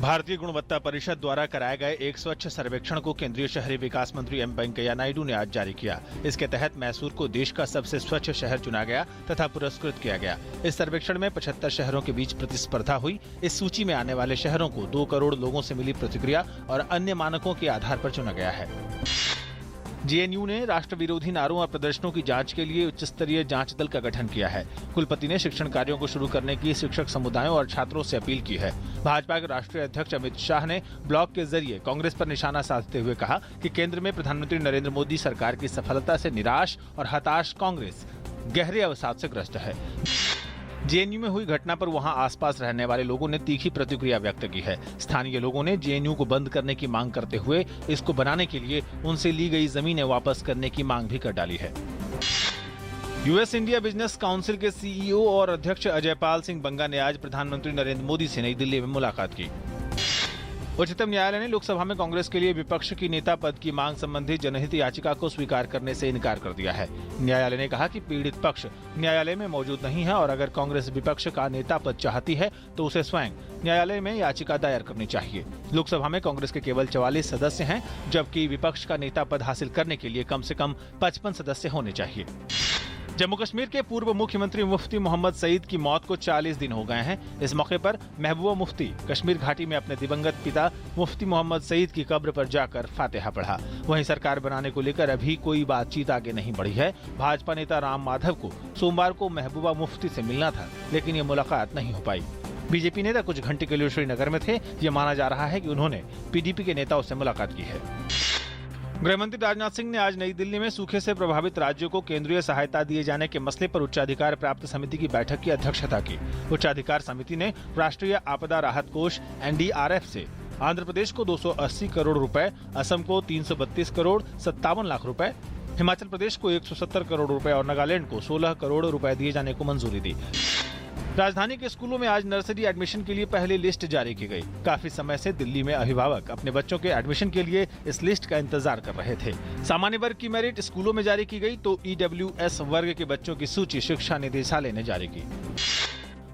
भारतीय गुणवत्ता परिषद द्वारा कराए गए एक स्वच्छ सर्वेक्षण को केंद्रीय शहरी विकास मंत्री एम वेंकैया नायडू ने आज जारी किया। इसके तहत मैसूर को देश का सबसे स्वच्छ शहर चुना गया तथा पुरस्कृत किया गया। इस सर्वेक्षण में 75 शहरों के बीच प्रतिस्पर्धा हुई। इस सूची में आने वाले शहरों को 2 करोड़ लोगों से मिली प्रतिक्रिया और अन्य मानकों के आधार पर चुना गया है। जेएनयू ने राष्ट्र विरोधी नारों और प्रदर्शनों की जांच के लिए उच्च स्तरीय जांच दल का गठन किया है। कुलपति ने शिक्षण कार्यों को शुरू करने की शिक्षक समुदायों और छात्रों से अपील की है। भाजपा के राष्ट्रीय अध्यक्ष अमित शाह ने ब्लॉग के जरिए कांग्रेस पर निशाना साधते हुए कहा कि केंद्र में प्रधानमंत्री नरेंद्र मोदी सरकार की सफलता से निराश और हताश कांग्रेस गहरे अवसाद से ग्रस्त है। जेएनयू में हुई घटना पर वहां आसपास रहने वाले लोगों ने तीखी प्रतिक्रिया व्यक्त की है। स्थानीय लोगों ने जेएनयू को बंद करने की मांग करते हुए इसको बनाने के लिए उनसे ली गई जमीनें वापस करने की मांग भी कर डाली है। यूएस इंडिया बिजनेस काउंसिल के सीईओ और अध्यक्ष अजय पाल सिंह बंगा ने आज प्रधानमंत्री नरेंद्र मोदी से नई दिल्ली में मुलाकात की। उच्चतम न्यायालय ने लोकसभा में कांग्रेस के लिए विपक्ष की नेता पद की मांग संबंधी जनहित याचिका को स्वीकार करने से इनकार कर दिया है। न्यायालय ने कहा कि पीड़ित पक्ष न्यायालय में मौजूद नहीं है और अगर कांग्रेस विपक्ष का नेता पद चाहती है तो उसे स्वयं न्यायालय में याचिका दायर करनी चाहिए। लोकसभा में कांग्रेस के केवल 44 सदस्य हैं, जबकि विपक्ष का नेता पद हासिल करने के लिए कम से कम 55 सदस्य होने चाहिए। जम्मू कश्मीर के पूर्व मुख्यमंत्री मुफ्ती मोहम्मद सईद की मौत को 40 दिन हो गए हैं। इस मौके पर महबूबा मुफ्ती कश्मीर घाटी में अपने दिवंगत पिता मुफ्ती मोहम्मद सईद की कब्र पर जाकर फातिहा पढ़ा। वहीं सरकार बनाने को लेकर अभी कोई बातचीत आगे नहीं बढ़ी है। भाजपा नेता राम माधव को सोमवार को महबूबा मुफ्ती से मिलना था, लेकिन ये मुलाकात नहीं हो पाई। बीजेपी नेता कुछ घंटे के लिए श्रीनगर में थे। ये माना जा रहा है कि उन्होंने पीडीपी के नेताओं से मुलाकात की है। गृहमंत्री राजनाथ सिंह ने आज नई दिल्ली में सूखे से प्रभावित राज्यों को केंद्रीय सहायता दिए जाने के मसले पर उच्चाधिकार प्राप्त समिति की बैठक की अध्यक्षता की। उच्चाधिकार समिति ने राष्ट्रीय आपदा राहत कोष एनडीआरएफ से आंध्र प्रदेश को 280 करोड़ रुपए, असम को 332 करोड़ 57 लाख रुपए, हिमाचल प्रदेश को 170 करोड़ रुपए और नागालैंड को 16 करोड़ रुपए दिए जाने को मंजूरी दी। राजधानी के स्कूलों में आज नर्सरी एडमिशन के लिए पहली लिस्ट जारी की गई। काफी समय से दिल्ली में अभिभावक अपने बच्चों के एडमिशन के लिए इस लिस्ट का इंतजार कर रहे थे। सामान्य वर्ग की मेरिट स्कूलों में जारी की गई तो ईडब्ल्यूएस वर्ग के बच्चों की सूची शिक्षा निदेशालय ने जारी की।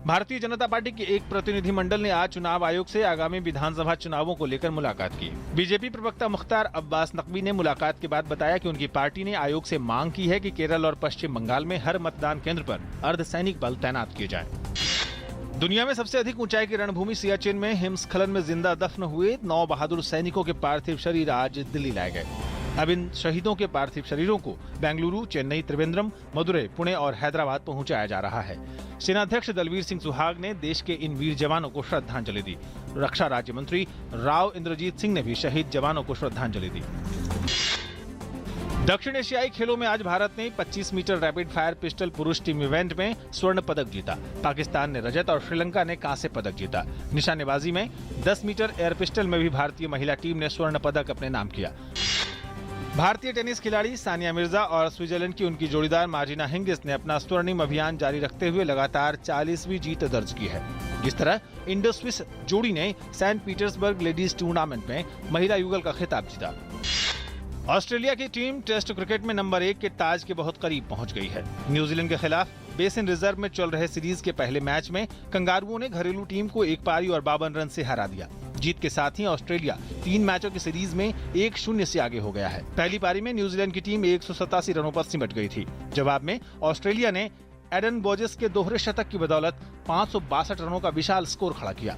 भारतीय जनता पार्टी के एक प्रतिनिधिमंडल ने आज चुनाव आयोग से आगामी विधानसभा चुनावों को लेकर मुलाकात की। बीजेपी प्रवक्ता मुख्तार अब्बास नकवी ने मुलाकात के बाद बताया कि उनकी पार्टी ने आयोग से मांग की है कि केरल और पश्चिम बंगाल में हर मतदान केंद्र पर अर्धसैनिक बल तैनात किए जाएं। दुनिया में सबसे अधिक ऊंचाई की रणभूमि सियाचिन में हिमस्खलन में जिंदा दफन हुए 9 बहादुर सैनिकों के पार्थिव शरीर आज दिल्ली लाए गए। अब इन शहीदों के पार्थिव शरीरों को बेंगलुरु, चेन्नई, त्रिवेंद्रम, मदुरै, पुणे और हैदराबाद पहुंचाया जा रहा है। सेनाध्यक्ष दलवीर सिंह सुहाग ने देश के इन वीर जवानों को श्रद्धांजलि दी। रक्षा राज्य मंत्री राव इंद्रजीत सिंह ने भी शहीद जवानों को श्रद्धांजलि दी। दक्षिण एशियाई खेलों में आज भारत ने 25 मीटर रैपिड फायर पिस्टल पुरुष टीम इवेंट में स्वर्ण पदक जीता। पाकिस्तान ने रजत और श्रीलंका ने कांस्य पदक जीता। निशानेबाजी में 10 मीटर एयर पिस्टल में भी भारतीय महिला टीम ने स्वर्ण पदक अपने नाम किया। भारतीय टेनिस खिलाड़ी सानिया मिर्जा और स्विट्जरलैंड की उनकी जोड़ीदार मार्जिना हिंगिस ने अपना स्वर्णिम अभियान जारी रखते हुए लगातार 40वीं जीत दर्ज की है। इस तरह इंडो स्विस जोड़ी ने सेंट पीटर्सबर्ग लेडीज टूर्नामेंट में महिला युगल का खिताब जीता। ऑस्ट्रेलिया की टीम टेस्ट क्रिकेट में नंबर 1 के ताज के बहुत करीब पहुंच गई है। न्यूजीलैंड के खिलाफ बेसिन रिजर्व में चल रहे सीरीज के पहले मैच में कंगारुओं ने घरेलू टीम को 1 पारी और 52 रन से हरा दिया। जीत के साथ ही ऑस्ट्रेलिया 3 मैचों की सीरीज में 1-0 से आगे हो गया है। पहली पारी में न्यूजीलैंड की टीम 187 रनों पर सिमट गई थी। जवाब में ऑस्ट्रेलिया ने एडन बोजेस के दोहरे शतक की बदौलत 562 रनों का विशाल स्कोर खड़ा किया।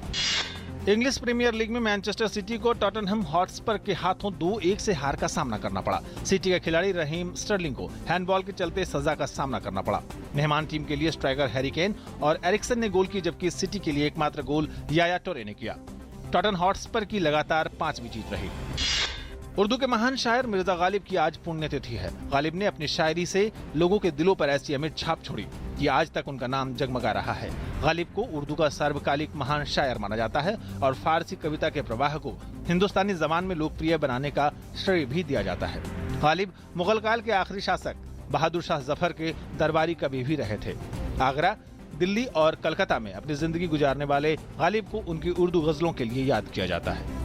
इंग्लिश प्रीमियर लीग में मैनचेस्टर सिटी को टॉटनहम हॉटस्पर के हाथों 2-1 से हार का सामना करना पड़ा। सिटी के खिलाड़ी रहीम स्टर्लिंग को हैंडबॉल के चलते सजा का सामना करना पड़ा। मेहमान टीम के लिए स्ट्राइकर हैरी केन और एरिक्सन ने गोल की, जबकि सिटी के लिए एकमात्र गोल याया टोरे ने किया। टॉटनहम हॉटस्पर की लगातार 5वीं जीत रही। उर्दू के महान शायर मिर्जा गालिब की आज पुण्यतिथि है। गालिब ने अपनी शायरी से लोगों के दिलों पर ऐसी अमिट छाप छोड़ी कि आज तक उनका नाम जगमगा रहा है। गालिब को उर्दू का सर्वकालिक महान शायर माना जाता है और फारसी कविता के प्रवाह को हिंदुस्तानी जबान में लोकप्रिय बनाने का श्रेय भी दिया जाता है। गालिब मुगल काल के आखिरी शासक बहादुर शाह जफर के दरबारी कवि भी रहे थे। आगरा, दिल्ली और कलकत्ता में अपनी जिंदगी गुजारने वाले गालिब को उनकी उर्दू गजलों के लिए याद किया जाता है।